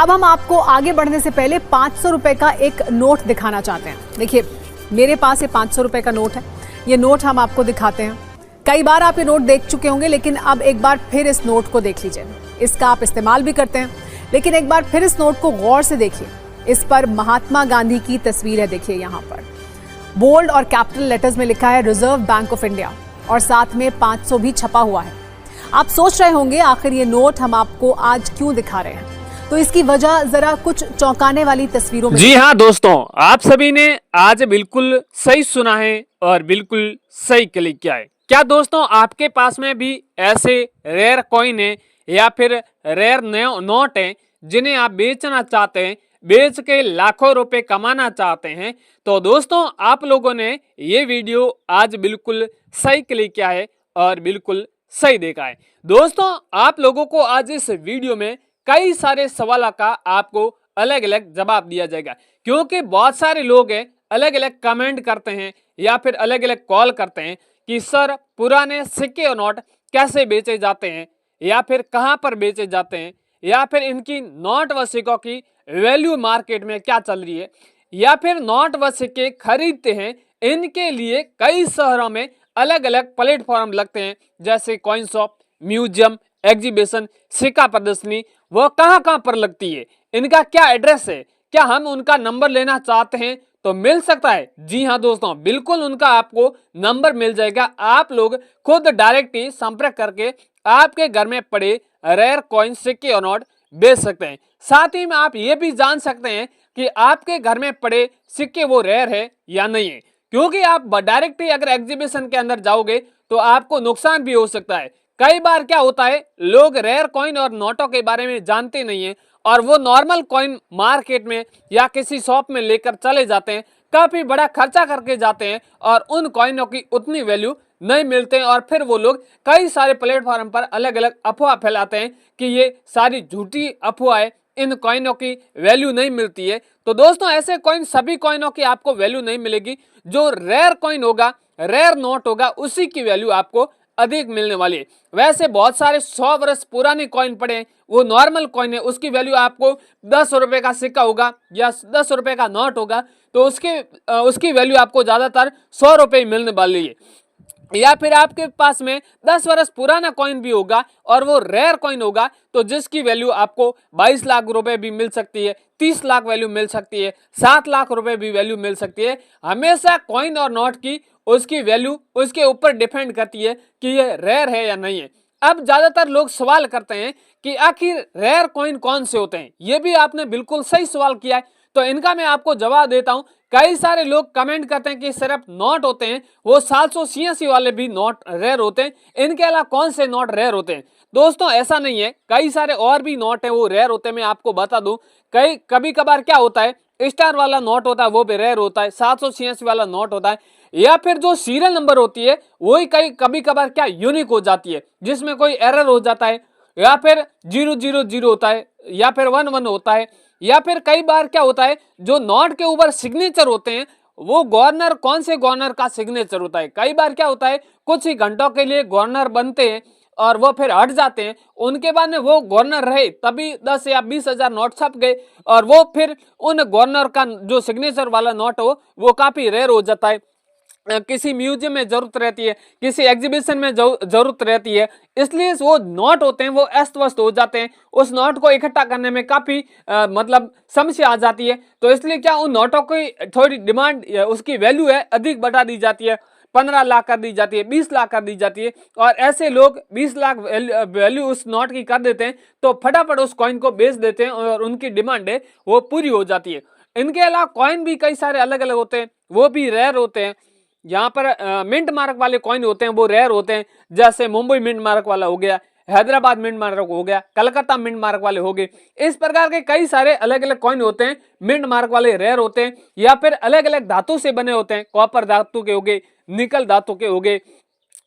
अब हम आपको आगे बढ़ने से पहले 500 रुपए का एक नोट दिखाना चाहते हैं। देखिए मेरे पास ये 500 रुपए का नोट है। ये नोट हम आपको दिखाते हैं। कई बार आप ये नोट देख चुके होंगे, लेकिन अब एक बार फिर इस नोट को देख लीजिए। इसका आप इस्तेमाल भी करते हैं, लेकिन एक बार फिर इस नोट को गौर से देखिए। इस पर महात्मा गांधी की तस्वीर है। देखिए यहाँ पर बोल्ड और कैपिटल लेटर्स में लिखा है रिजर्व बैंक ऑफ इंडिया, और साथ में 500 भी छपा हुआ है। आप सोच रहे होंगे आखिर ये नोट हम आपको आज क्यों दिखा रहे हैं, तो इसकी वजह जरा कुछ चौंकाने वाली तस्वीरों में। जी हाँ दोस्तों, आप सभी ने आज बिल्कुल सही सुना है और बिल्कुल सही क्लिक किया है। क्या दोस्तों आपके पास में भी ऐसे रेयर कॉइन है या फिर रेयर नोट है जिन्हें आप बेचना चाहते हैं, बेच के लाखों रुपए कमाना चाहते हैं? तो दोस्तों आप लोगों ने ये वीडियो आज बिल्कुल सही क्लिक किया है और बिल्कुल सही देखा है। दोस्तों आप लोगों को आज इस वीडियो में कई सारे सवालों का आपको अलग अलग जवाब दिया जाएगा, क्योंकि बहुत सारे लोग हैं अलग अलग कमेंट करते हैं या फिर अलग अलग कॉल करते हैं कि सर पुराने सिक्के और नोट कैसे बेचे जाते हैं, या फिर कहां पर बेचे जाते हैं, या फिर इनकी नोट व सिक्कों की वैल्यू मार्केट में क्या चल रही है, या फिर नोट व सिक्के खरीदते हैं इनके लिए कई शहरों में अलग अलग प्लेटफॉर्म लगते हैं, जैसे कॉइन शॉप, म्यूजियम, एग्जीबिशन, सिक्का प्रदर्शनी। वो कहां पर लगती है, इनका क्या एड्रेस है, क्या हम उनका नंबर लेना चाहते हैं तो मिल सकता है? जी हाँ दोस्तों, बिल्कुल उनका आपको नंबर मिल जाएगा। आप लोग खुद डायरेक्ट ही संपर्क करके आपके घर में पड़े रेयर कॉइन, सिक्के और नोट बेच सकते हैं। साथ ही में आप ये भी जान सकते हैं कि आपके घर में पड़े सिक्के वो रेयर है या नहीं है, क्योंकि आप डायरेक्ट ही अगर एग्जीबिशन के अंदर जाओगे तो आपको नुकसान भी हो सकता है। कई बार क्या होता है, लोग रेयर कॉइन और नोटों के बारे में जानते नहीं है और वो नॉर्मल कॉइन मार्केट में या किसी शॉप में लेकर चले जाते हैं, काफी बड़ा खर्चा करके जाते हैं और उन कॉइनों की उतनी वैल्यू नहीं मिलते हैं, और फिर वो लोग कई सारे प्लेटफॉर्म पर अलग अलग अफवाह फैलाते हैं कि ये सारी झूठी अफवाह है, इन कॉइनों की वैल्यू नहीं मिलती है। तो दोस्तों ऐसे कॉइन, सभी कॉइनों की आपको वैल्यू नहीं मिलेगी। जो रेयर कॉइन होगा, रेयर नोट होगा, उसी की वैल्यू आपको अधिक मिलने वाली है। वैसे बहुत सारे 100 वर्ष पुराने कॉइन पड़े हैं, वो नॉर्मल कॉइन है, उसकी वैल्यू आपको 10 रुपए का सिक्का होगा या 10 रुपए का नोट होगा तो उसकी वैल्यू आपको ज्यादातर 100 रुपए मिलने वाली है। या फिर आपके पास में 10 वर्ष पुराना कॉइन भी होगा और वो रेयर कॉइन होगा तो जिसकी वैल्यू आपको 22 लाख रुपए भी मिल सकती है, 30 लाख वैल्यू मिल सकती है, 7 लाख रुपए भी वैल्यू मिल सकती है। हमेशा कॉइन और नोट की उसकी वैल्यू उसके ऊपर डिपेंड करती है कि ये रेयर है या नहीं है। अब ज्यादातर लोग सवाल करते हैं कि आखिर रेयर कॉइन कौन से होते हैं। ये भी आपने बिल्कुल सही सवाल किया है, तो इनका मैं आपको जवाब देता हूं। कई सारे लोग कमेंट करते हैं कि सिर्फ नोट होते हैं, वो 786 वाले भी नोट रेयर होते हैं, इनके अलावा कौन से नोट रेयर होते हैं? दोस्तों ऐसा नहीं है, कई सारे और भी नोट हैं वो रेयर होते हैं। मैं आपको बता दूं, कभी कभार क्या होता है, स्टार वाला नोट होता है वो भी रेयर होता है, 786 वाला नोट होता है, या फिर जो सीरियल नंबर होती है वही कभी कभार क्या यूनिक हो जाती है, जिसमें कोई एरर हो जाता है, या फिर 000 होता है, या फिर 11 होता है, या फिर कई बार क्या होता है जो नोट के ऊपर सिग्नेचर होते हैं वो गवर्नर, कौन से गवर्नर का सिग्नेचर होता है। कई बार क्या होता है कुछ ही घंटों के लिए गवर्नर बनते हैं और वो फिर हट जाते हैं, उनके बाद में वो गवर्नर रहे तभी 10 या 20 हजार नोट छप गए और वो फिर उन गवर्नर का जो सिग्नेचर वाला नोट हो वो काफी रेयर हो जाता है। किसी म्यूजियम में जरूरत रहती है, किसी एग्जीबिशन में जरूरत रहती है, इसलिए वो नोट होते हैं वो अस्त व्यस्त हो जाते हैं। उस नोट को इकट्ठा करने में काफी मतलब समस्या आ जाती है, तो इसलिए क्या उन नोटों की थोड़ी डिमांड, उसकी वैल्यू है अधिक बढ़ा दी जाती है, 15 लाख कर दी जाती है, 20 लाख कर दी जाती है, और ऐसे लोग 20 लाख वैल्यू उस नोट की कर देते हैं तो फटाफट उस कॉइन को बेच देते हैं और उनकी डिमांड है वो पूरी हो जाती है। इनके अलावा कॉइन भी कई सारे अलग अलग होते हैं, वो भी रेयर होते हैं। यहाँ पर मिंट मार्क वाले कॉइन होते हैं वो रेयर होते हैं, जैसे मुंबई मिंट मार्क वाला हो गया, हैदराबाद मिंट मार्क हो गया, कलकत्ता मिंट मार्क वाले हो गए। इस प्रकार के कई सारे अलग अलग कॉइन होते हैं, मिंट मार्क वाले रेयर होते हैं, या फिर अलग अलग धातु से बने होते हैं, कॉपर धातु के हो गए, निकल धातु के हो गए,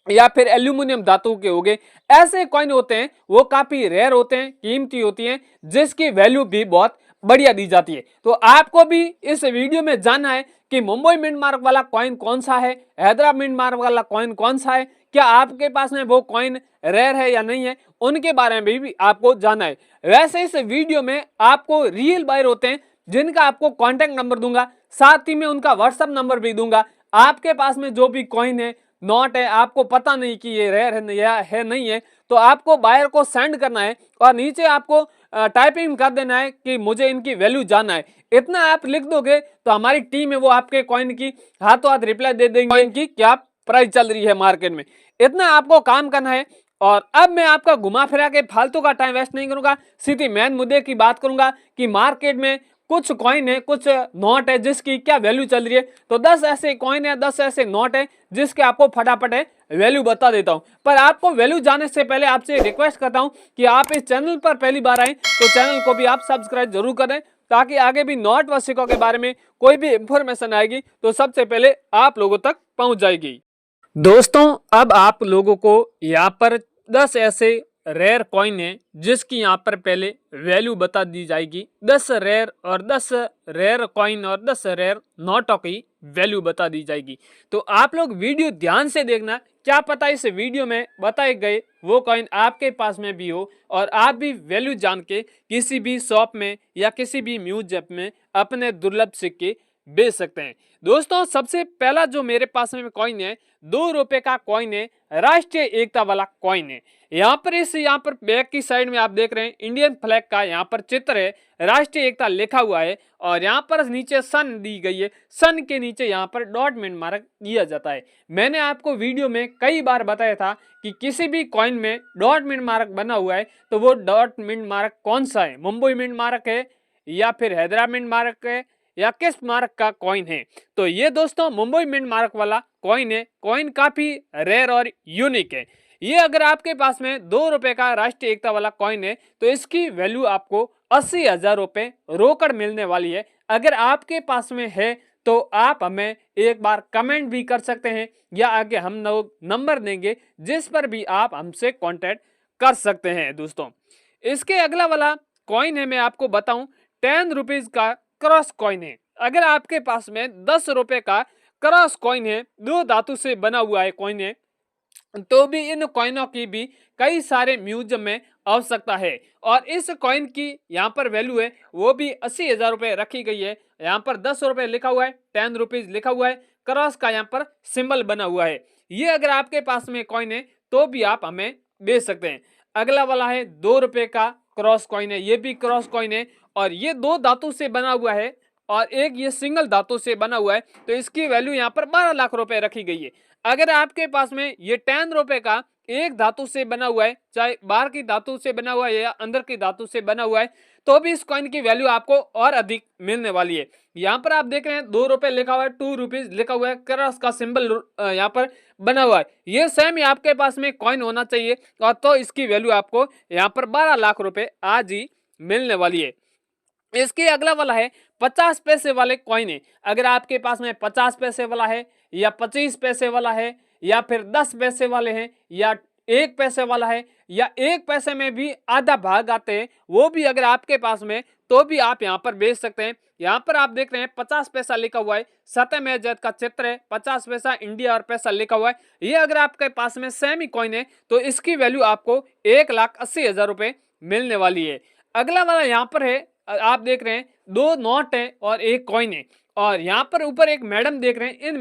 या फिर एल्यूमिनियम धातु के हो गए। ऐसे कॉइन होते हैं वो काफी रेयर होते हैं, कीमती होती हैं, जिसकी वैल्यू भी बहुत बढ़िया दी जाती है। तो आपको भी इस वीडियो में जानना है कि मुंबई मिंट मार्क वाला कॉइन कौन सा है, हैदराबाद मिंट मार्क वाला कॉइन कौन सा है, क्या आपके पास में वो कॉइन रेयर है या नहीं है, उनके बारे में भी आपको जानना है। वैसे इस वीडियो में आपको रियल बायर होते हैं जिनका आपको कॉन्टेक्ट नंबर दूंगा, साथ ही में उनका व्हाट्सएप नंबर भी दूंगा। आपके पास में जो भी कॉइन है, नोट है, आपको पता नहीं कि ये रेयर है या है नहीं है, तो आपको बायर को सेंड करना है और नीचे आपको टाइपिंग कर देना है कि मुझे इनकी वैल्यू जानना है। इतना आप लिख दोगे तो हमारी टीम है वो आपके कॉइन की हाथों हाथ रिप्लाई दे देंगे कॉइन की क्या प्राइस चल रही है मार्केट में। इतना आपको काम करना है। और अब मैं आपका घुमा फिरा के फालतू का टाइम वेस्ट नहीं करूंगा, सीधी मेन मुद्दे की बात करूंगा कि मार्केट में कुछ कॉइन है, कुछ नोट है जिसकी क्या वैल्यू चल रही है। तो 10 ऐसे कॉइन है, 10 ऐसे नोट है जिसके आपको फटाफट है वैल्यू बता देता हूं। पर आपको वैल्यू जानने से पहले आपसे रिक्वेस्ट करता हूं कि आप इस चैनल पर पहली बार आए तो चैनल को भी आप सब्सक्राइब जरूर करें, ताकि आगे भी नोट व सिक्कों के बारे में कोई भी इंफॉर्मेशन आएगी तो सबसे पहले आप लोगों तक पहुंच जाएगी। दोस्तों अब आप लोगों को यहाँ पर 10 ऐसे रेयर कॉइन है जिसकी यहाँ पर पहले वैल्यू बता दी जाएगी। 10 रेयर और 10 रेयर कॉइन और 10 रेयर नोटों की वैल्यू बता दी जाएगी। तो आप लोग वीडियो ध्यान से देखना, क्या पता इस वीडियो में बताए गए वो कॉइन आपके पास में भी हो और आप भी वैल्यू जान के किसी भी शॉप में या किसी भी म्यूजियम में अपने दुर्लभ सिक्के बेच सकते हैं। दोस्तों सबसे पहला जो मेरे पास में कॉइन है, 2 रुपए का कॉइन है, राष्ट्रीय एकता वाला कॉइन है। यहाँ पर बैक की साइड में आप देख रहे हैं इंडियन फ्लैग का यहाँ पर चित्र है, राष्ट्रीय एकता लिखा हुआ है और यहाँ पर नीचे सन दी गई है। सन के नीचे यहाँ पर डॉट मिंट मार्क दिया जाता है। मैंने आपको वीडियो में कई बार बताया था कि किसी भी कॉइन में डॉट मिंट मार्क बना हुआ है तो वो डॉट मिंट मार्क कौन सा है, मुंबई मिंट मार्क है या फिर हैदराबाद मिंट मार्क है या किस मार्क का कॉइन है। तो ये दोस्तों मुंबई मिंट मार्क वाला कॉइन है। कॉइन काफी रेयर और यूनिक है। ये अगर आपके पास में 2 रुपए का राष्ट्रीय एकता वाला कॉइन है तो इसकी वैल्यू आपको 80,000 रुपए रोकड़ मिलने वाली है। अगर आपके पास में है तो आप हमें एक बार कमेंट भी कर सकते हैं या आगे हम लोग नंबर देंगे जिस पर भी आप हमसे कांटेक्ट कर सकते हैं। दोस्तों इसके अगला वाला कॉइन है, मैं आपको बताऊं 10 रुपीज का क्रॉस कॉइन है। अगर आपके पास में 10 रुपए का क्रॉस कॉइन है, 2 धातु से बना हुआ है कॉइन है, तो भी इन कॉइनों की भी कई सारे म्यूजियम में आवश्यकता है और इस कॉइन की यहाँ पर वैल्यू है वो भी 80,000 रुपए रखी गई है। यहाँ पर 10 रुपए लिखा हुआ है, 10 रुपीज लिखा हुआ है, क्रॉस का यहाँ पर सिंबल बना हुआ है। ये अगर आपके पास में कॉइन है तो भी आप हमें बेच सकते हैं। अगला वाला है 2 रुपए का क्रॉस कॉइन है, ये भी क्रॉस कॉइन है और ये 2 धातु से बना हुआ है और एक ये सिंगल धातु से बना हुआ है, तो इसकी वैल्यू यहाँ पर 12 लाख रुपए रखी गई है। अगर आपके पास में ये 10 रुपए का एक धातु से बना हुआ है, चाहे बाहर की धातु से बना हुआ है या अंदर की धातु से बना हुआ है, तो भी इस कॉइन की वैल्यू आपको और अधिक मिलने वाली है। यहाँ पर आप देख रहे हैं 2 रुपए लिखा हुआ है, 2 रुपीज लिखा हुआ है, क्रॉस का सिंबल यहाँ पर बना हुआ है। ये सेम ही आपके पास में कॉइन होना चाहिए और तो इसकी वैल्यू आपको यहाँ पर 12 लाख रुपए आज ही मिलने वाली है। इसके अगला वाला है 50 पैसे वाले कॉइन है। अगर आपके पास में 50 पैसे वाला है या 25 पैसे वाला है या फिर 10 पैसे वाले हैं या 1 पैसे वाला है या 1 पैसे में भी आधा भाग आते हैं, वो भी अगर आपके पास में तो भी आप यहाँ पर बेच सकते हैं। यहाँ पर आप देख रहे हैं 50 पैसा लिखा हुआ है, सत्यमेव का चित्र है, 50 पैसा इंडिया और पैसा लिखा हुआ है। ये अगर आपके पास में सेमी कॉइन है तो इसकी वैल्यू आपको 1,80,000 रुपए मिलने वाली है। अगला वाला यहाँ पर है, आप देख रहे हैं 2 नोट है और 1 कॉइन है और यहाँ पर ऊपर एक मैडम देख रहे हैं। इन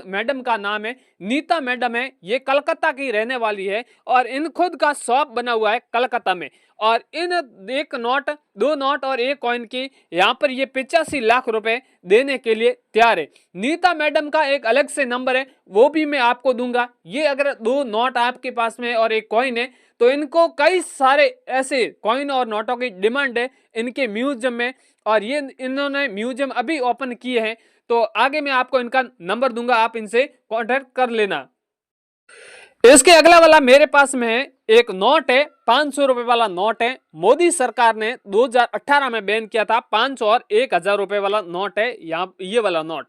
मैडम का नाम है नीता मैडम है, ये कलकत्ता की रहने वाली है और इन खुद का शॉप बना हुआ है कलकत्ता में और इन 1 नोट 2 नोट और 1 कॉइन की यहाँ पर ये 85 लाख रुपए देने के लिए तैयार है। नीता मैडम का एक अलग से नंबर है, वो भी मैं आपको दूंगा। ये अगर 2 नोट आपके पास में और 1 कॉइन है तो इनको कई सारे ऐसे कॉइन और नोटों की डिमांड है इनके म्यूजियम में और ये इन्होंने म्यूजियम अभी ओपन किए हैं। तो आगे मैं आपको इनका नंबर दूंगा, आप इनसे कांटेक्ट कर लेना। इसके अगला वाला मेरे पास में है एक नोट है, 500 रुपए वाला नोट है। मोदी सरकार ने 2018 में बैन किया था 500 और 1,000 रुपए वाला नोट है। यहाँ ये वाला नोट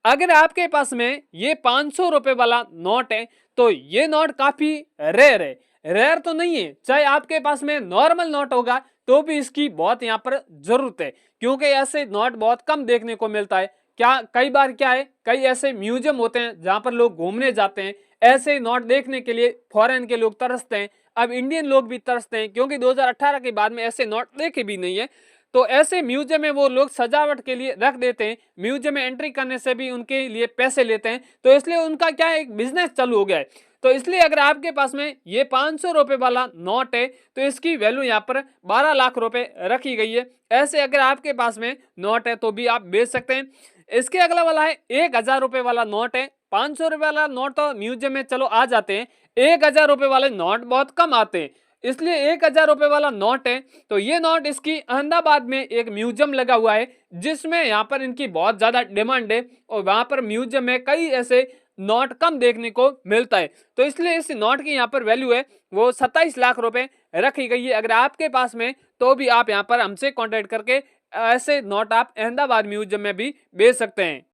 अगर आपके पास में ये 500 रुपए वाला नोट है तो ये नोट काफी रेयर है। रेयर तो नहीं है, चाहे आपके पास में नॉर्मल नोट होगा तो भी इसकी बहुत यहाँ पर जरूरत है, क्योंकि ऐसे नोट बहुत कम देखने को मिलता है। क्या कई बार क्या है, कई ऐसे म्यूजियम होते हैं जहां पर लोग घूमने जाते हैं, ऐसे नोट देखने के लिए फॉरेन के लोग तरसते हैं, अब इंडियन लोग भी तरसते हैं, क्योंकि 2018 के बाद में ऐसे नोट देखे भी नहीं है। तो ऐसे म्यूजियम में वो लोग सजावट के लिए रख देते हैं, म्यूजियम में एंट्री करने से भी उनके लिए पैसे लेते हैं, तो इसलिए उनका क्या एक बिजनेस चालू हो गया है। तो इसलिए अगर आपके पास में ये 500 रुपए वाला नोट है तो इसकी वैल्यू यहाँ पर 12 लाख रुपए रखी गई है। ऐसे अगर आपके पास में नोट है तो भी आप बेच सकते हैं। इसके अगला वाला है 1000 रुपए वाला नोट है। 500 रुपए वाला नोट तो म्यूजियम में चलो आ जाते हैं, 1000 रुपए वाले नोट बहुत कम आते हैं, इसलिए 1000 रुपए वाला नोट है। तो ये नोट इसकी अहमदाबाद में एक म्यूजियम लगा हुआ है जिसमें यहाँ पर इनकी बहुत ज्यादा डिमांड है और वहां पर म्यूजियम में कई ऐसे नोट कम देखने को मिलता है। तो इसलिए इस नोट की यहाँ पर वैल्यू है वो 27 लाख रुपए रखी गई है। अगर आपके पास में तो भी आप यहाँ पर हमसे कॉन्टेक्ट करके ऐसे नोट आप अहमदाबाद म्यूजियम में भी बेच सकते हैं।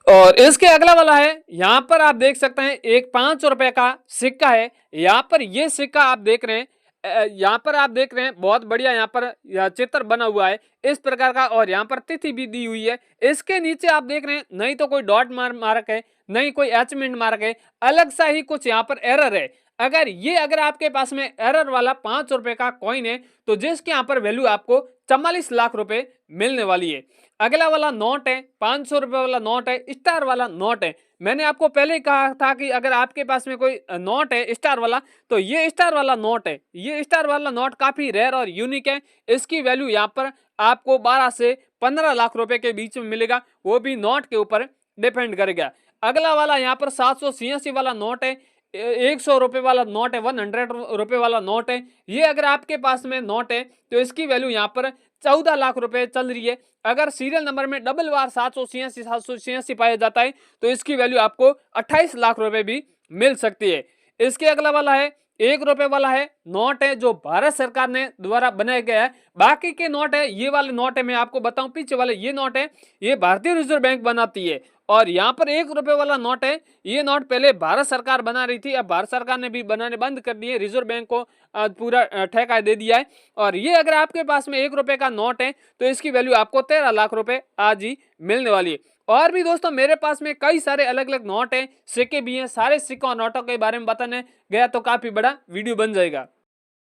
और इसके अगला वाला है, यहाँ पर आप देख सकते हैं एक 5 रुपए का सिक्का है। यहाँ पर ये सिक्का आप देख रहे हैं, यहाँ पर आप देख रहे हैं बहुत बढ़िया यहाँ पर चित्र बना हुआ है इस प्रकार का, और यहाँ पर तिथि भी दी हुई है। इसके नीचे आप देख रहे हैं नहीं तो कोई डॉट मार्क है, नहीं कोई एचमेंट मार्क है, अलग सा ही कुछ यहाँ पर एरर है। अगर आपके पास में एरर वाला 5 रुपए का कॉइन है तो जिसके यहाँ पर वैल्यू आपको 44 लाख रुपए मिलने वाली है। अगला वाला नोट है 500 रुपए वाला नोट है, स्टार वाला नोट है। मैंने आपको पहले ही कहा था कि अगर आपके पास में कोई नोट है स्टार वाला तो ये स्टार वाला नोट है। ये स्टार वाला नोट काफी रेयर और यूनिक है। इसकी वैल्यू यहाँ पर आपको 12 से 15 लाख रुपए के बीच में मिलेगा, वो भी नोट के ऊपर डिपेंड करेगा। अगला वाला यहाँ पर 786 वाला नोट है, 100 रुपए वाला नोट है, 100 रुपए वाला नोट है। ये अगर आपके पास में नोट है तो इसकी वैल्यू यहाँ पर 14 लाख रुपए चल रही है। अगर सीरियल नंबर में डबल बार 786 पाया जाता है तो इसकी वैल्यू आपको 28 लाख रुपए भी मिल सकती है। इसके अगला वाला है 1 रुपए वाला है नोट है जो भारत सरकार ने द्वारा बनाया गया है। बाकी के नोट है, ये वाले नोट है मैं आपको बताऊं, पीछे वाले ये नोट है ये भारतीय रिजर्व बैंक बनाती है। और यहाँ पर 1 रुपए वाला नोट है, ये नोट पहले भारत सरकार बना रही थी, अब भारत सरकार ने भी बनाने बंद कर दिए, रिजर्व बैंक को पूरा ठेका दे दिया है। और ये अगर आपके पास में 1 रुपए का नोट है तो इसकी वैल्यू आपको 13 लाख रुपए आज ही मिलने वाली है। और भी दोस्तों मेरे पास में कई सारे अलग अलग नोट हैं, सिक्के भी हैं, सारे सिक्कों और नोटों के बारे में बताने गया तो काफी बड़ा वीडियो बन जाएगा।